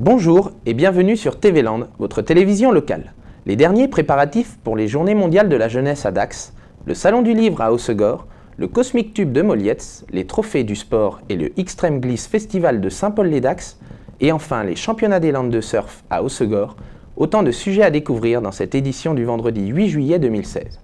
Bonjour et bienvenue sur TV Land, votre télévision locale. Les derniers préparatifs pour les Journées mondiales de la jeunesse à Dax, le Salon du livre à Hossegor, le Cosmic Tube de Molietz, les trophées du sport et le Extreme Gliss Festival de Saint-Paul-les-Dax, et enfin les championnats des Landes de surf à Hossegor, autant de sujets à découvrir dans cette édition du vendredi 8 juillet 2016.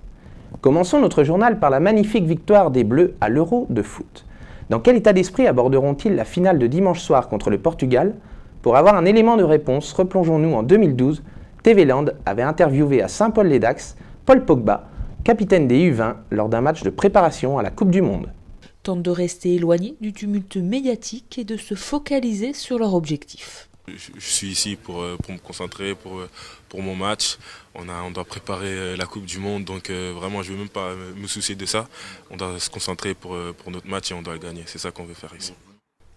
Commençons notre journal par la magnifique victoire des Bleus à l'Euro de foot. Dans quel état d'esprit aborderont-ils la finale de dimanche soir contre le Portugal ? Pour avoir un élément de réponse, replongeons-nous en 2012. TV Land avait interviewé à Saint-Paul-les-Dax Paul Pogba, capitaine des U20, lors d'un match de préparation à la Coupe du Monde. Tentent de rester éloignés du tumulte médiatique et de se focaliser sur leur objectif. Je suis ici pour me concentrer pour mon match. On doit préparer la Coupe du Monde, donc vraiment je ne veux même pas me soucier de ça. On doit se concentrer pour notre match et on doit le gagner. C'est ça qu'on veut faire ici.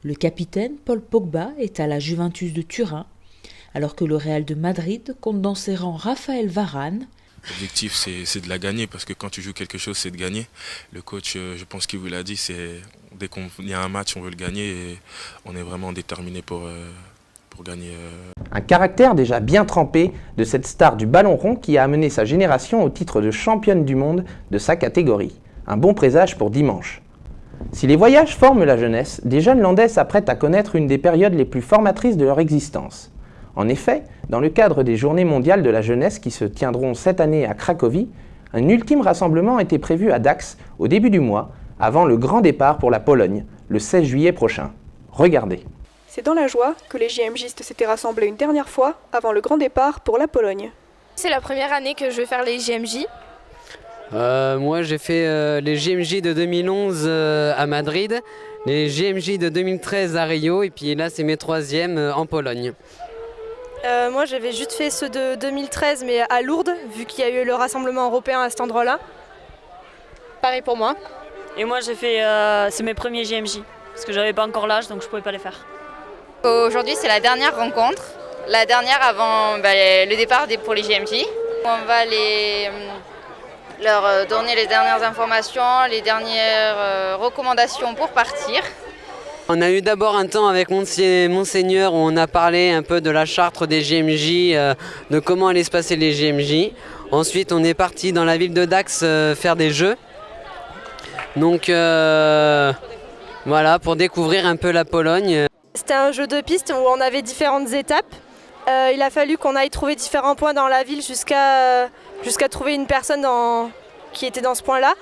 Le capitaine Paul Pogba est à la Juventus de Turin, alors que le Real de Madrid compte dans ses rangs Raphaël Varane. L'objectif c'est de la gagner, parce que quand tu joues quelque chose c'est de gagner. Le coach, je pense qu'il vous l'a dit, c'est dès qu'il y a un match on veut le gagner et on est vraiment déterminé pour gagner. Un caractère déjà bien trempé de cette star du ballon rond qui a amené sa génération au titre de championne du monde de sa catégorie. Un bon présage pour dimanche. Si les voyages forment la jeunesse, des jeunes Landais s'apprêtent à connaître une des périodes les plus formatrices de leur existence. En effet, dans le cadre des Journées mondiales de la jeunesse qui se tiendront cette année à Cracovie, un ultime rassemblement était prévu à Dax au début du mois, avant le grand départ pour la Pologne, le 16 juillet prochain. Regardez. C'est dans la joie que les JMJistes s'étaient rassemblés une dernière fois avant le grand départ pour la Pologne. C'est la première année que je vais faire les JMJ. Moi j'ai fait les JMJ de 2011 à Madrid, les JMJ de 2013 à Rio et puis là c'est mes troisièmes en Pologne. Moi j'avais juste fait ceux de 2013 mais à Lourdes vu qu'il y a eu le rassemblement européen à cet endroit-là. Pareil pour moi. Et moi j'ai fait c'est mes premiers JMJ parce que j'avais pas encore l'âge donc je pouvais pas les faire. Aujourd'hui c'est la dernière rencontre, la dernière avant le départ pour les JMJ. On va leur donner les dernières informations, les dernières recommandations pour partir. On a eu d'abord un temps avec Monseigneur où on a parlé un peu de la charte des JMJ, de comment allaient se passer les JMJ. Ensuite on est parti dans la ville de Dax faire des jeux. Donc voilà, pour découvrir un peu la Pologne. C'était un jeu de piste où on avait différentes étapes. Il a fallu qu'on aille trouver différents points dans la ville jusqu'à trouver une personne qui était dans ce point-là.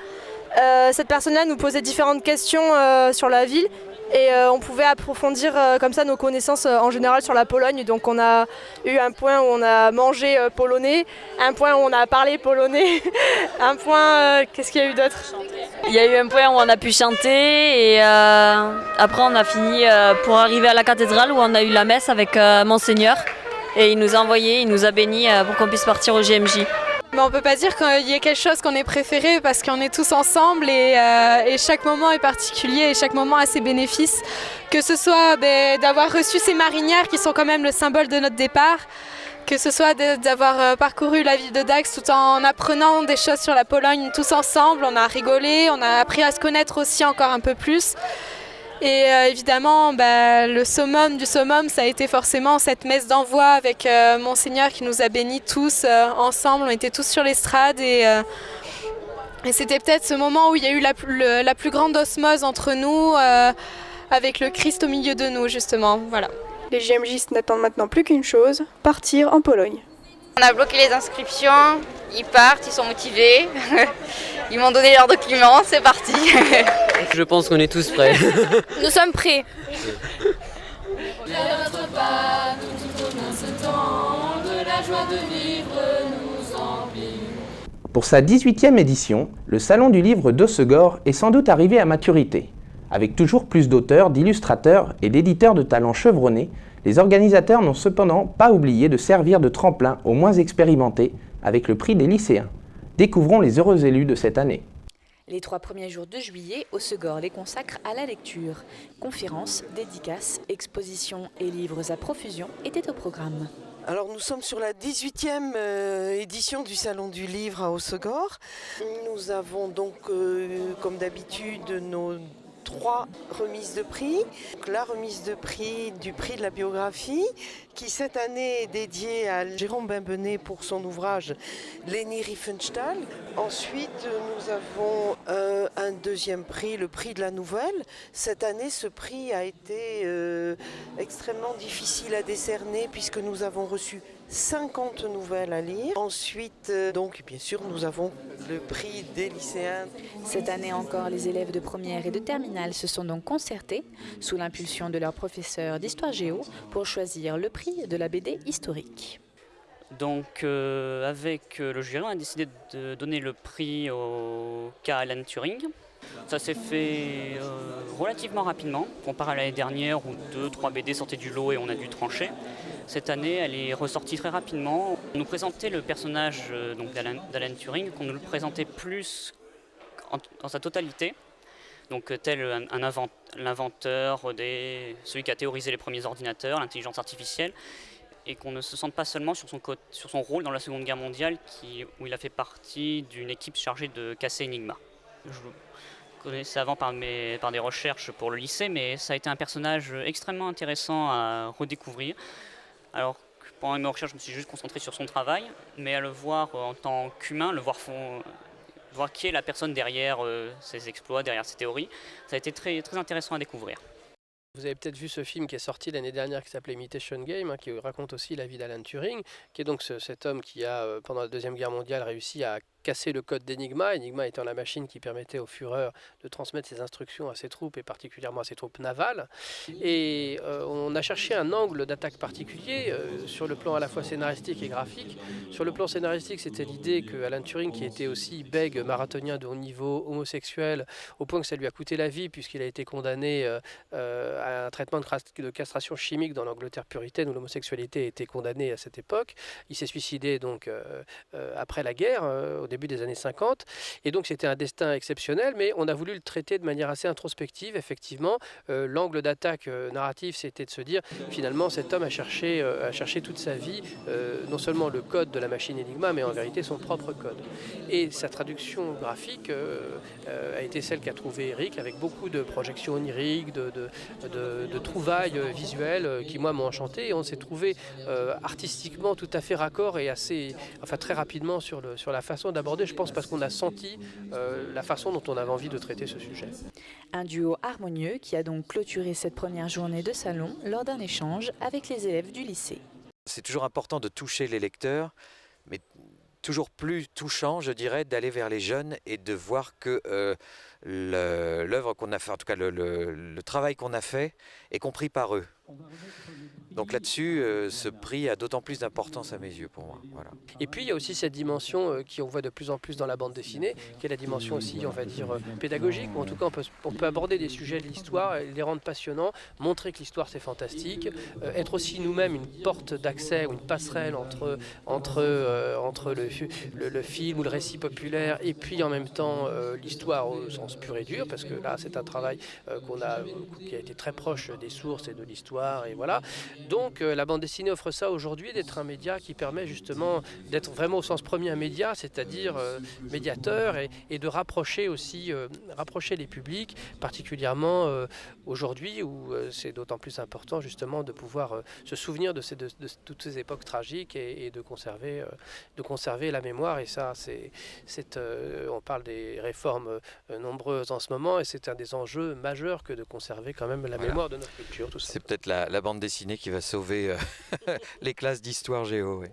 Cette personne-là nous posait différentes questions sur la ville et on pouvait approfondir comme ça nos connaissances en général sur la Pologne. Donc on a eu un point où on a mangé polonais, un point où on a parlé polonais, un point, qu'est-ce qu'il y a eu d'autre ? Il y a eu un point où on a pu chanter et après on a fini pour arriver à la cathédrale où on a eu la messe avec Monseigneur. Et il nous a envoyé, il nous a bénis pour qu'on puisse partir au JMJ. Mais on ne peut pas dire qu'il y ait quelque chose qu'on ait préféré parce qu'on est tous ensemble et chaque moment est particulier et chaque moment a ses bénéfices. Que ce soit d'avoir reçu ces marinières qui sont quand même le symbole de notre départ, que ce soit d'avoir parcouru la ville de Dax tout en apprenant des choses sur la Pologne tous ensemble. On a rigolé, on a appris à se connaître aussi encore un peu plus. Et évidemment, le summum du summum, ça a été forcément cette messe d'envoi avec Monseigneur qui nous a bénis tous ensemble. On était tous sur l'estrade et c'était peut-être ce moment où il y a eu la plus grande osmose entre nous, avec le Christ au milieu de nous, justement. Voilà. Les JMJistes n'attendent maintenant plus qu'une chose, partir en Pologne. On a bloqué les inscriptions, ils partent, ils sont motivés. Ils m'ont donné leurs documents, c'est parti. Je pense qu'on est tous prêts. Nous sommes prêts. Pour sa 18e édition, le Salon du livre d'Hossegor est sans doute arrivé à maturité. Avec toujours plus d'auteurs, d'illustrateurs et d'éditeurs de talents chevronnés, les organisateurs n'ont cependant pas oublié de servir de tremplin aux moins expérimentés avec le prix des lycéens. Découvrons les heureux élus de cette année. Les 3 premiers jours de juillet, Hossegor les consacre à la lecture. Conférences, dédicaces, expositions et livres à profusion étaient au programme. Alors nous sommes sur la 18e édition du Salon du Livre à Hossegor. Nous avons donc, comme d'habitude, nos 3 remises de prix. Donc, la remise de prix du prix de la biographie, qui cette année est dédiée à Jérôme Bimbenet pour son ouvrage Leni Riefenstahl. Ensuite, nous avons un deuxième prix, le prix de la nouvelle. Cette année, ce prix a été extrêmement difficile à décerner puisque nous avons reçu 50 nouvelles à lire. Ensuite, donc, bien sûr, nous avons le prix des lycéens. Cette année encore, les élèves de première et de terminale se sont donc concertés, sous l'impulsion de leur professeur d'histoire géo, pour choisir le prix de la BD historique. Donc avec le jury, on a décidé de donner le prix au cas Alan Turing. Ça s'est fait relativement rapidement, comparé à l'année dernière où 2-3 BD sortaient du lot et on a dû trancher. Cette année, elle est ressortie très rapidement. On nous présentait le personnage d'Alan Turing, qu'on nous le présentait plus en sa totalité. Donc tel l'inventeur, celui qui a théorisé les premiers ordinateurs, l'intelligence artificielle, et qu'on ne se sente pas seulement sur son rôle dans la Seconde Guerre mondiale, où il a fait partie d'une équipe chargée de casser Enigma. Je connaissais avant par des recherches pour le lycée, mais ça a été un personnage extrêmement intéressant à redécouvrir. Alors que pendant mes recherches, je me suis juste concentré sur son travail, mais à le voir en tant qu'humain, voir qui est la personne derrière ses exploits, derrière ses théories, ça a été très, très intéressant à découvrir. Vous avez peut-être vu ce film qui est sorti l'année dernière qui s'appelait Imitation Game, qui raconte aussi la vie d'Alan Turing, qui est donc cet homme qui a, pendant la Deuxième Guerre mondiale, réussi à casser le code d'Enigma, Enigma étant la machine qui permettait au Führer de transmettre ses instructions à ses troupes, et particulièrement à ses troupes navales. Et on a cherché un angle d'attaque particulier sur le plan à la fois scénaristique et graphique. Sur le plan scénaristique, c'était l'idée que Alan Turing, qui était aussi bègue marathonien de haut niveau, homosexuel, au point que ça lui a coûté la vie puisqu'il a été condamné à un traitement de castration chimique dans l'Angleterre puritaine où l'homosexualité était condamnée à cette époque. Il s'est suicidé donc après la guerre, au début des années 50, et donc c'était un destin exceptionnel, mais on a voulu le traiter de manière assez introspective. Effectivement, l'angle d'attaque narratif, c'était de se dire, finalement, cet homme a cherché toute sa vie, non seulement le code de la machine Enigma, mais en vérité son propre code. Et sa traduction graphique a été celle qu'a trouvée Eric, avec beaucoup de projections oniriques, de trouvailles visuelles qui, moi, m'ont enchanté, et on s'est trouvé artistiquement tout à fait raccord et très rapidement sur la façon d'aborder, je pense, parce qu'on a senti la façon dont on avait envie de traiter ce sujet. Un duo harmonieux qui a donc clôturé cette première journée de salon lors d'un échange avec les élèves du lycée. C'est toujours important de toucher les lecteurs, mais toujours plus touchant, je dirais, d'aller vers les jeunes et de voir que l'œuvre qu'on a fait, en tout cas le travail qu'on a fait, est compris par eux. Donc là-dessus, ce prix a d'autant plus d'importance à mes yeux pour moi. Voilà. Et puis il y a aussi cette dimension qu'on voit de plus en plus dans la bande dessinée, qui est la dimension aussi, on va dire, pédagogique, où en tout cas on peut aborder des sujets de l'histoire, les rendre passionnants, montrer que l'histoire c'est fantastique, être aussi nous-mêmes une porte d'accès ou une passerelle entre le film ou le récit populaire et puis en même temps l'histoire au sens pur et dur, parce que là c'est un travail qui a été très proche des sources et de l'histoire, et voilà. Donc la bande dessinée offre ça aujourd'hui, d'être un média qui permet justement d'être vraiment au sens premier un média, c'est-à-dire médiateur, et de rapprocher aussi rapprocher les publics, particulièrement aujourd'hui où c'est d'autant plus important justement de pouvoir se souvenir de toutes ces époques tragiques et de conserver la mémoire. Et ça, on parle des réformes nombreuses en ce moment, et c'est un des enjeux majeurs que de conserver quand même la mémoire de notre culture. C'est peut-être la bande dessinée qui va sauver les classes d'histoire géo. Ouais.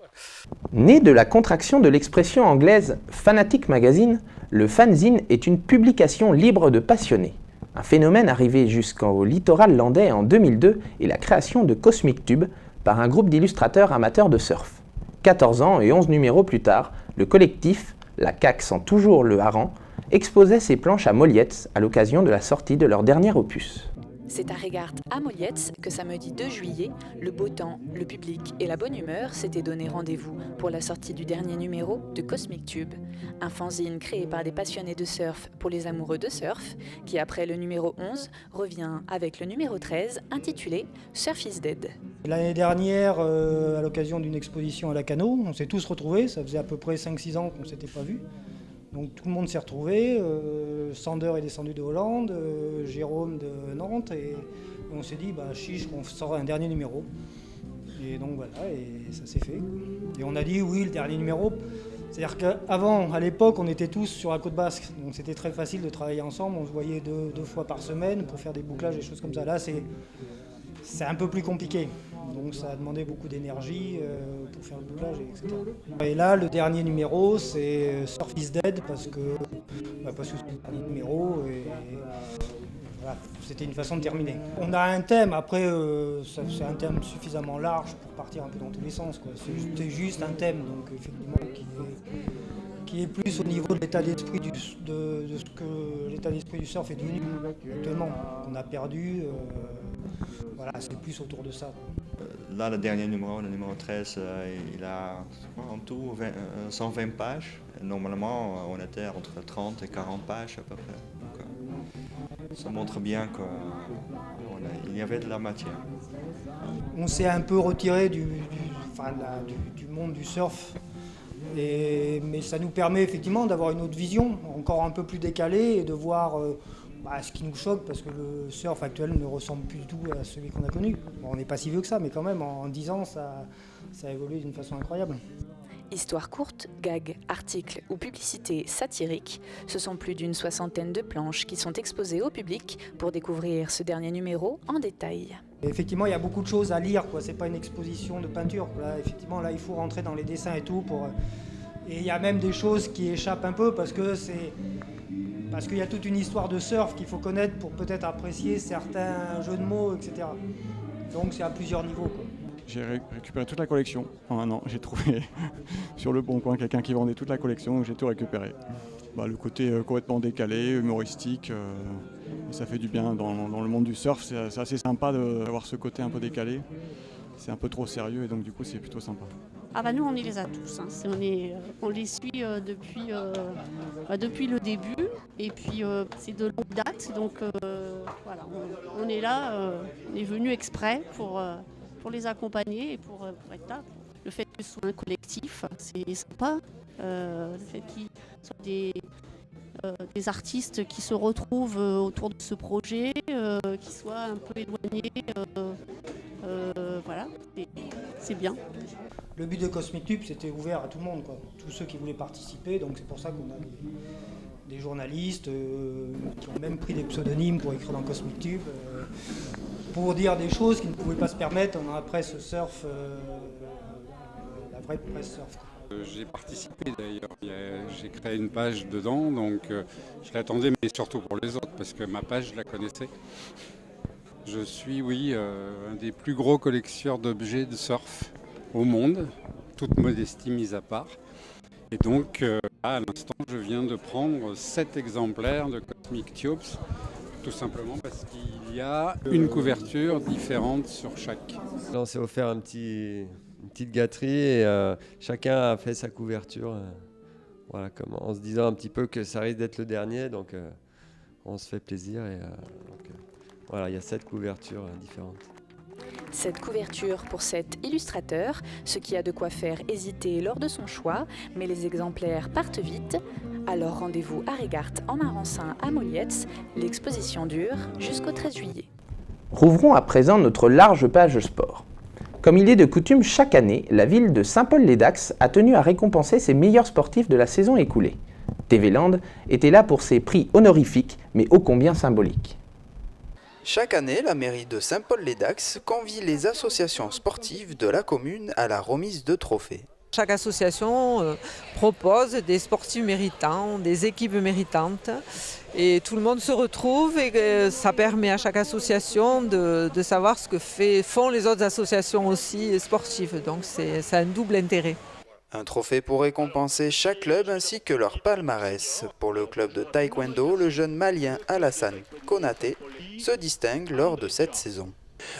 Né de la contraction de l'expression anglaise « Fanatic Magazine », le fanzine est une publication libre de passionnés. Un phénomène arrivé jusqu'au littoral landais en 2002 est la création de Cosmic Tube par un groupe d'illustrateurs amateurs de surf. 14 ans et 11 numéros plus tard, le collectif, la CAQ sans toujours le hareng, exposait ses planches à Mollietz à l'occasion de la sortie de leur dernier opus. C'est à Regarde à Mollietz que samedi 2 juillet, le beau temps, le public et la bonne humeur s'étaient donné rendez-vous pour la sortie du dernier numéro de Cosmic Tube, un fanzine créé par des passionnés de surf pour les amoureux de surf, qui après le numéro 11 revient avec le numéro 13 intitulé Surf is Dead. L'année dernière, à l'occasion d'une exposition à la Cano, on s'est tous retrouvés, ça faisait à peu près 5-6 ans qu'on ne s'était pas vus. Donc tout le monde s'est retrouvé, Sander est descendu de Hollande, Jérôme de Nantes, et on s'est dit, chiche, on sort un dernier numéro. Et donc voilà, et ça s'est fait. Et on a dit, oui, le dernier numéro. C'est-à-dire qu'avant, à l'époque, on était tous sur la côte basque, donc c'était très facile de travailler ensemble, on se voyait deux fois par semaine pour faire des bouclages, des choses comme ça. Là, c'est un peu plus compliqué, donc ça a demandé beaucoup d'énergie pour faire le bouclage, etc. Et là, le dernier numéro, c'est Surf is Dead, parce que c'est le dernier numéro, et voilà, c'était une façon de terminer. On a un thème, après, c'est un thème suffisamment large pour partir un peu dans tous les sens, quoi. C'est juste un thème, donc effectivement, qui est plus au niveau de l'état d'esprit de ce que l'état d'esprit du surf est devenu actuellement. On a perdu, voilà, c'est plus autour de ça. Là, le dernier numéro, le numéro 13, il a en tout 120 pages. Normalement, on était entre 30 et 40 pages à peu près. Donc, ça montre bien qu'il y avait de la matière. On s'est un peu retiré du monde du surf, mais ça nous permet effectivement d'avoir une autre vision, encore un peu plus décalée, et de voir ce qui nous choque, parce que le surf actuel ne ressemble plus du tout à celui qu'on a connu. Bon, on n'est pas si vieux que ça, mais quand même, en 10 ans, ça a évolué d'une façon incroyable. Histoires courtes, gags, articles ou publicités satiriques, ce sont plus d'une 60aine de planches qui sont exposées au public pour découvrir ce dernier numéro en détail. Et effectivement, il y a beaucoup de choses à lire, quoi. C'est pas une exposition de peinture. Là, effectivement, là, il faut rentrer dans les dessins et tout. Et il y a même des choses qui échappent un peu parce qu'il y a toute une histoire de surf qu'il faut connaître pour peut-être apprécier certains jeux de mots, etc. Donc c'est à plusieurs niveaux, quoi. J'ai récupéré toute la collection en un an. J'ai trouvé sur le Bon Coin quelqu'un qui vendait toute la collection, donc j'ai tout récupéré. Le côté complètement décalé, humoristique, ça fait du bien dans le monde du surf. C'est assez sympa d'avoir ce côté un peu décalé. C'est un peu trop sérieux et donc du coup c'est plutôt sympa. Nous on les a tous, hein. On les suit depuis le début et puis c'est de longue date, donc voilà, on est là, on est venu exprès pour les accompagner et pour être là. Le fait que ce soit un collectif, c'est sympa. Le fait qu'ils soient des artistes qui se retrouvent autour de ce projet, qui soient un peu éloignés, voilà, c'est bien. Le but de Cosmic Tube, c'était ouvert à tout le monde, quoi. Tous ceux qui voulaient participer, donc c'est pour ça qu'on a des journalistes qui ont même pris des pseudonymes pour écrire dans Cosmic Tube, pour dire des choses qu'ils ne pouvaient pas se permettre dans la presse surf, la vraie presse surf, quoi. J'ai participé d'ailleurs, j'ai créé une page dedans, donc je l'attendais, mais surtout pour les autres, parce que ma page, je la connaissais. Je suis, un des plus gros collectionneurs d'objets de surf au monde, toute modestie mise à part. Et donc, à l'instant, je viens de prendre 7 exemplaires de Cosmic Tubes, tout simplement parce qu'il y a une couverture différente sur chaque. On s'est offert une petite gâterie et chacun a fait sa couverture, voilà, en se disant un petit peu que ça risque d'être le dernier, donc on se fait plaisir et voilà, il y a 7 couvertures différentes. 7 couvertures pour 7 illustrateurs, ce qui a de quoi faire hésiter lors de son choix, mais les exemplaires partent vite. Alors rendez-vous à Régart en Marensin à Mollietz, l'exposition dure jusqu'au 13 juillet. Rouvrons à présent notre large page sport. Comme il est de coutume chaque année, la ville de Saint-Paul-les-Dax a tenu à récompenser ses meilleurs sportifs de la saison écoulée. TV Land était là pour ses prix honorifiques, mais ô combien symboliques. Chaque année, la mairie de Saint-Paul-les-Dax convie les associations sportives de la commune à la remise de trophées. Chaque association propose des sportifs méritants, des équipes méritantes et tout le monde se retrouve et ça permet à chaque association de savoir ce que font les autres associations aussi sportives. Donc c'est un double intérêt. Un trophée pour récompenser chaque club ainsi que leur palmarès. Pour le club de taekwondo, le jeune malien Alassane Konaté se distingue lors de cette saison.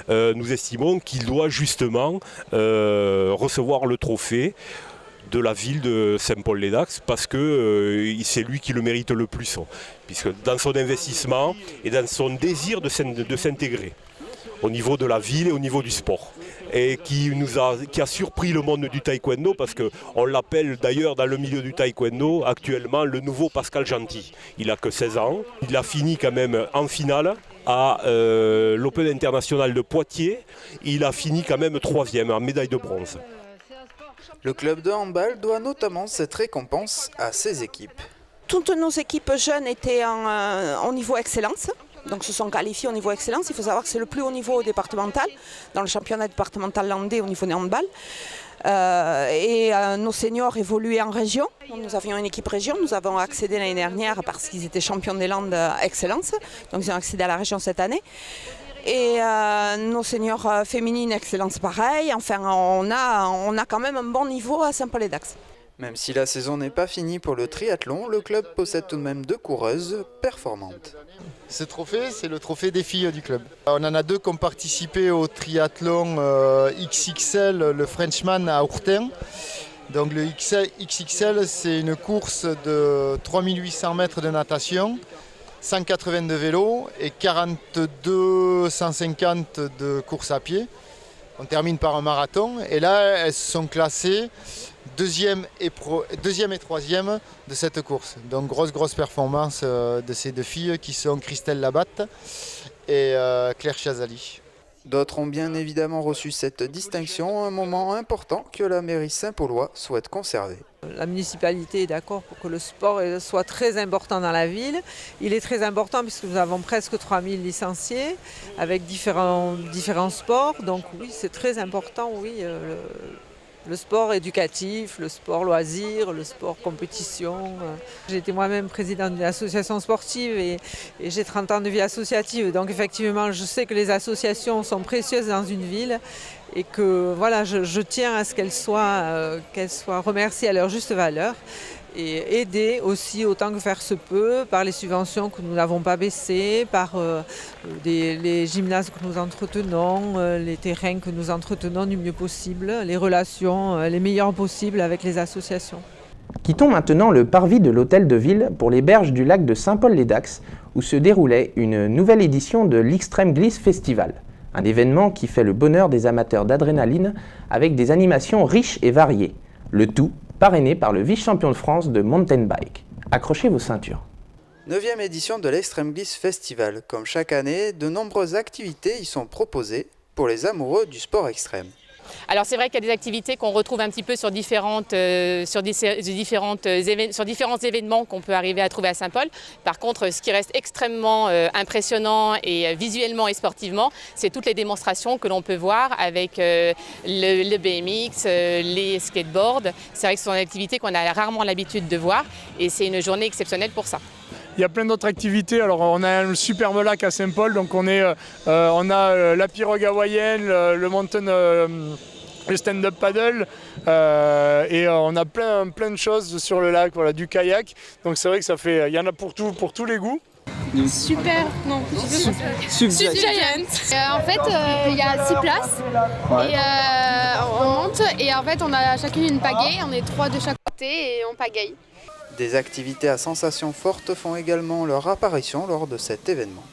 Nous estimons qu'il doit justement recevoir le trophée de la ville de Saint-Paul-les-Dax parce que c'est lui qui le mérite le plus, puisque dans son investissement et dans son désir de s'intégrer. au niveau de la ville et au niveau du sport. Et qui a surpris le monde du taekwondo parce qu'on l'appelle d'ailleurs dans le milieu du taekwondo actuellement le nouveau Pascal Gentil. Il n'a que 16 ans, il a fini quand même en finale à l'Open international de Poitiers. Il a fini quand même 3e en médaille de bronze. Le club de handball doit notamment cette récompense à ses équipes. Toutes nos équipes jeunes étaient au niveau excellence. Donc se sont qualifiés au niveau excellence. Il faut savoir que c'est le plus haut niveau départemental, dans le championnat départemental landais au niveau des handball. Nos seniors évoluaient en région. Nous avions une équipe région, nous avons accédé l'année dernière parce qu'ils étaient champions des Landes excellence. Donc ils ont accédé à la région cette année. Et nos seniors féminines excellence pareil. Enfin on a quand même un bon niveau à Saint-Paul-et-Dax. Même si la saison n'est pas finie pour le triathlon, le club possède tout de même 2 coureuses performantes. Ce trophée, c'est le trophée des filles du club. On en a 2 qui ont participé au triathlon XXL, le Frenchman à Ourtin. Donc le XXL, c'est une course de 3800 mètres de natation, 180 de vélo et 42 150 de course à pied. On termine par un marathon et là, elles sont classées deuxième et troisième de cette course. Donc grosse performance de ces 2 filles qui sont Christelle Labatte et Claire Chazali. D'autres ont bien évidemment reçu cette distinction, un moment important que la mairie Saint-Paulois souhaite conserver. La municipalité est d'accord pour que le sport soit très important dans la ville. Il est très important puisque nous avons presque 3000 licenciés avec différents sports. Donc oui, c'est très important, oui. Le sport éducatif, le sport loisir, le sport compétition. J'ai été moi-même présidente d'une association sportive et j'ai 30 ans de vie associative. Donc effectivement, je sais que les associations sont précieuses dans une ville et que voilà, je tiens à ce qu'elles soient remerciées à leur juste valeur. Et aider aussi autant que faire se peut par les subventions que nous n'avons pas baissées, par les gymnases que nous entretenons, les terrains que nous entretenons du mieux possible, les relations les meilleures possibles avec les associations. Quittons maintenant le parvis de l'hôtel de ville pour les berges du lac de Saint-Paul-les-Dax où se déroulait une nouvelle édition de l'Extreme Glisse Festival, un événement qui fait le bonheur des amateurs d'adrénaline avec des animations riches et variées, le tout parrainé par le vice-champion de France de mountain bike. Accrochez vos ceintures. 9e édition de l'Extreme Glisse Festival. Comme chaque année, de nombreuses activités y sont proposées pour les amoureux du sport extrême. Alors c'est vrai qu'il y a des activités qu'on retrouve un petit peu sur différents événements qu'on peut arriver à trouver à Saint-Paul. Par contre, ce qui reste extrêmement impressionnant et visuellement et sportivement, c'est toutes les démonstrations que l'on peut voir avec le BMX, les skateboards. C'est vrai que ce sont des activités qu'on a rarement l'habitude de voir et c'est une journée exceptionnelle pour ça. Il y a plein d'autres activités. Alors on a le superbe lac à Saint-Paul, donc on a la pirogue hawaïenne, le stand-up paddle et on a plein de choses sur le lac, voilà, du kayak. Donc c'est vrai que il y en a pour tous les goûts. Sub Giant. En fait, il y a 6 places et on monte et en fait on a chacune une pagaie, on est 3 de chaque côté et on pagaille. Des activités à sensations fortes font également leur apparition lors de cet événement.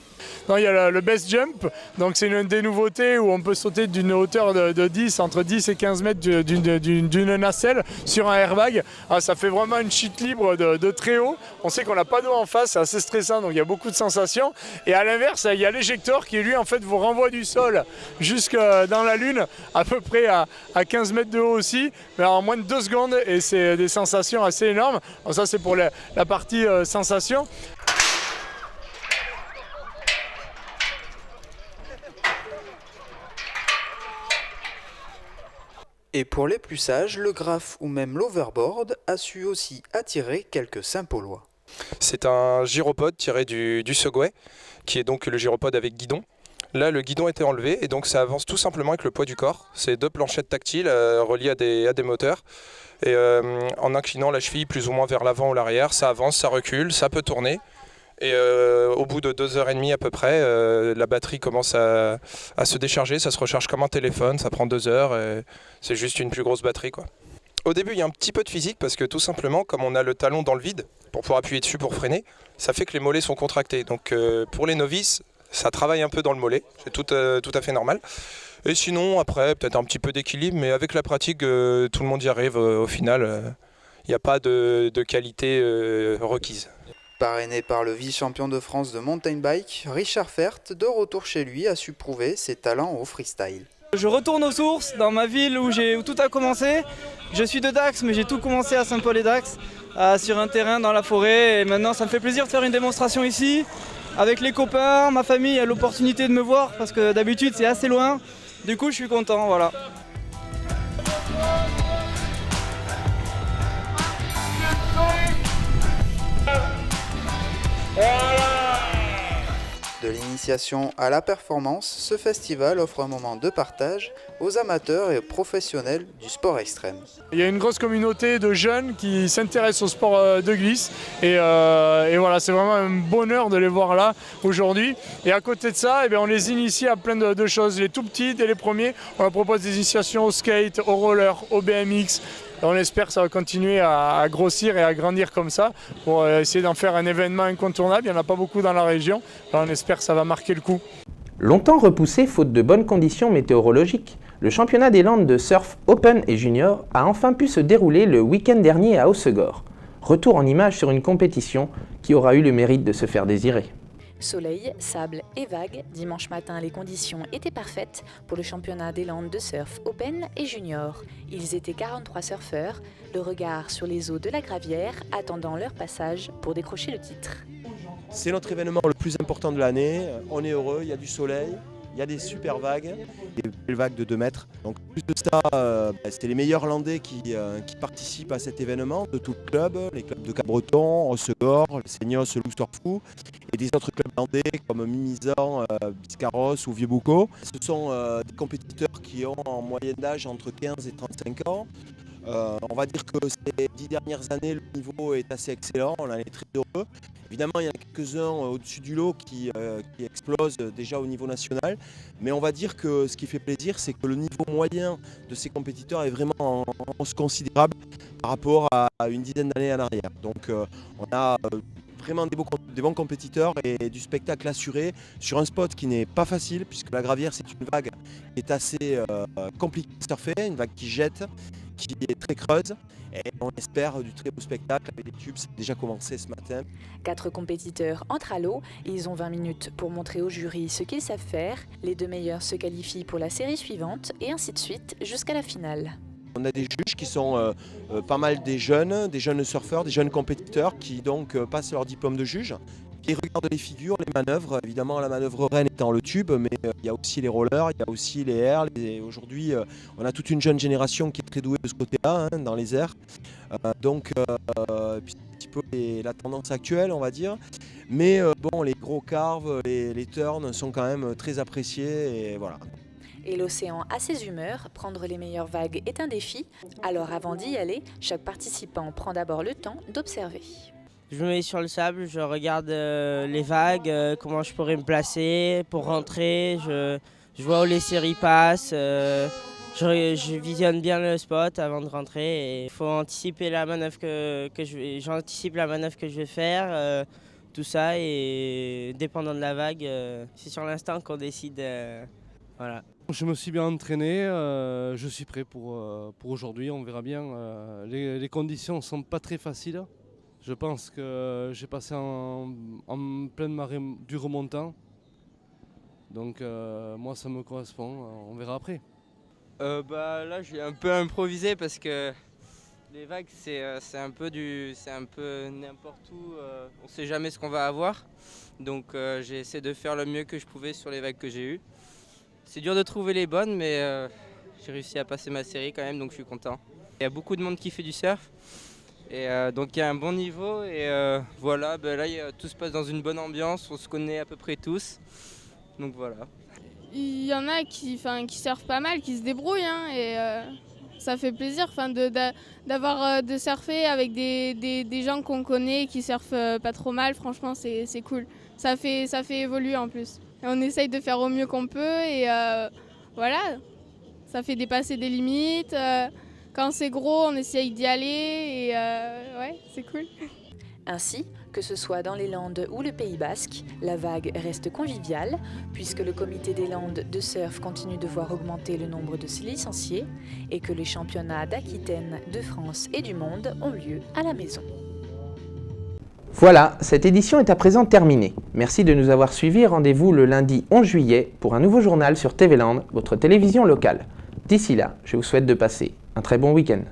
Non, il y a le best jump, donc c'est une des nouveautés où on peut sauter d'une hauteur de entre 10 et 15 mètres d'une nacelle sur un airbag. Ah, ça fait vraiment une chute libre de très haut. On sait qu'on n'a pas d'eau en face, c'est assez stressant, donc il y a beaucoup de sensations. Et à l'inverse, il y a l'éjecteur qui lui en fait vous renvoie du sol jusque dans la lune, à peu près à 15 mètres de haut aussi, mais en moins de 2 secondes et c'est des sensations assez énormes. Alors ça c'est pour la partie sensation. Et pour les plus sages, le graphe ou même l'overboard a su aussi attirer quelques Saint-Paulois. C'est un gyropode tiré du Segway, qui est donc le gyropode avec guidon. Là, le guidon a été enlevé et donc ça avance tout simplement avec le poids du corps. C'est 2 planchettes tactiles reliées à des moteurs. Et en inclinant la cheville plus ou moins vers l'avant ou l'arrière, ça avance, ça recule, ça peut tourner. Et au bout de 2h30 à peu près, la batterie commence à se décharger, ça se recharge comme un téléphone, ça prend 2 heures, et c'est juste une plus grosse batterie, quoi. Au début, il y a un petit peu de physique parce que tout simplement, comme on a le talon dans le vide, pour pouvoir appuyer dessus pour freiner, ça fait que les mollets sont contractés. Donc pour les novices, Ça travaille un peu dans le mollet, c'est tout à fait normal. Et sinon, après, peut-être un petit peu d'équilibre, mais avec la pratique, tout le monde y arrive au final. Il n'y a pas de qualité requise. Parrainé par le vice-champion de France de mountain bike, Richard Fert, de retour chez lui, a su prouver ses talents au freestyle. Je retourne aux sources, dans ma ville où tout a commencé. Je suis de Dax, mais j'ai tout commencé à Saint-Paul-et-Dax, sur un terrain dans la forêt. Et maintenant, ça me fait plaisir de faire une démonstration ici, avec les copains, ma famille a l'opportunité de me voir, parce que d'habitude c'est assez loin. Du coup, je suis content, voilà. De l'initiation à la performance, ce festival offre un moment de partage aux amateurs et aux professionnels du sport extrême. Il y a une grosse communauté de jeunes qui s'intéressent au sport de glisse et voilà, c'est vraiment un bonheur de les voir là aujourd'hui. Et à côté de ça, on les initie à plein de choses, les tout petits dès les premiers. On leur propose des initiations au skate, au roller, au BMX. On espère que ça va continuer à grossir et à grandir comme ça pour essayer d'en faire un événement incontournable. Il n'y en a pas beaucoup dans la région. Alors on espère que ça va marquer le coup. Longtemps repoussé faute de bonnes conditions météorologiques, le championnat des Landes de surf Open et Junior a enfin pu se dérouler le week-end dernier à Hossegor. Retour en images sur une compétition qui aura eu le mérite de se faire désirer. Soleil, sable et vagues, dimanche matin les conditions étaient parfaites pour le championnat des Landes de surf Open et Junior. Ils étaient 43 surfeurs, le regard sur les eaux de la Gravière, attendant leur passage pour décrocher le titre. C'est notre événement le plus important de l'année, on est heureux, il y a du soleil, il y a des super vagues, des belles vagues de 2 mètres. Donc plus de ça, c'était les meilleurs Landais qui participent à cet événement, de tout le club, les clubs de Cabreton, Hossegor, le Seignos, le Lousterfou, et des autres clubs landais comme Mimizan, Biscarros ou Vieux-Boucau. Ce sont des compétiteurs qui ont en moyenne d'âge entre 15 et 35 ans. On va dire que ces 10 dernières années, le niveau est assez excellent, on en est très heureux. Évidemment, il y en a quelques-uns au-dessus du lot qui explosent déjà au niveau national. Mais on va dire que ce qui fait plaisir, c'est que le niveau moyen de ces compétiteurs est vraiment en hausse considérable par rapport à une dizaine d'années en arrière. Donc on a vraiment des bons compétiteurs et du spectacle assuré sur un spot qui n'est pas facile, puisque la Gravière, c'est une vague qui est assez compliquée à surfer, une vague qui jette, qui est très creuse, et on espère du très beau spectacle avec des tubes. Ça a déjà commencé ce matin. 4 compétiteurs entrent à l'eau, ils ont 20 minutes pour montrer au jury ce qu'ils savent faire. Les 2 meilleurs se qualifient pour la série suivante et ainsi de suite jusqu'à la finale. On a des juges qui sont pas mal des jeunes surfeurs, des jeunes compétiteurs qui donc passent leur diplôme de juge. Ils regardent les figures, les manœuvres. Évidemment, la manœuvre reine étant le tube, mais il y a aussi les rollers, il y a aussi les airs. Aujourd'hui, on a toute une jeune génération qui est très douée de ce côté-là, dans les airs. Donc, c'est un petit peu la tendance actuelle, on va dire. Mais bon, les gros carves, les turns sont quand même très appréciés et voilà. Et l'océan a ses humeurs, prendre les meilleures vagues est un défi. Alors avant d'y aller, chaque participant prend d'abord le temps d'observer. Je me mets sur le sable, je regarde les vagues, comment je pourrais me placer pour rentrer. Je vois où les séries passent, je visionne bien le spot avant de rentrer. Il faut anticiper la manœuvre j'anticipe la manœuvre que je vais faire, tout ça, et dépendant de la vague, c'est sur l'instant qu'on décide. Voilà. Je me suis bien entraîné, je suis prêt pour aujourd'hui, on verra bien. Les conditions ne sont pas très faciles. Je pense que j'ai passé en pleine marée du remontant. Donc moi ça me correspond, on verra après. Là j'ai un peu improvisé parce que les vagues c'est un peu n'importe où, on ne sait jamais ce qu'on va avoir. Donc j'ai essayé de faire le mieux que je pouvais sur les vagues que j'ai eues. C'est dur de trouver les bonnes, mais j'ai réussi à passer ma série quand même, donc je suis content. Il y a beaucoup de monde qui fait du surf, et donc il y a un bon niveau, et voilà, là tout se passe dans une bonne ambiance, on se connaît à peu près tous, donc voilà. Il y en a qui surfent pas mal, qui se débrouillent, et ça fait plaisir de surfer avec des gens qu'on connaît qui surfent pas trop mal, franchement c'est cool. Ça fait évoluer en plus. Et on essaye de faire au mieux qu'on peut et voilà, ça fait dépasser des limites. Quand c'est gros, on essaye d'y aller et ouais, c'est cool. Ainsi, Que ce soit dans les Landes ou le Pays Basque, la vague reste conviviale puisque le comité des Landes de surf continue de voir augmenter le nombre de ses licenciés et que les championnats d'Aquitaine, de France et du monde ont lieu à la maison. Voilà, cette édition est à présent terminée. Merci de nous avoir suivis et rendez-vous le lundi 11 juillet pour un nouveau journal sur TV Land, votre télévision locale. D'ici là, je vous souhaite de passer un très bon week-end.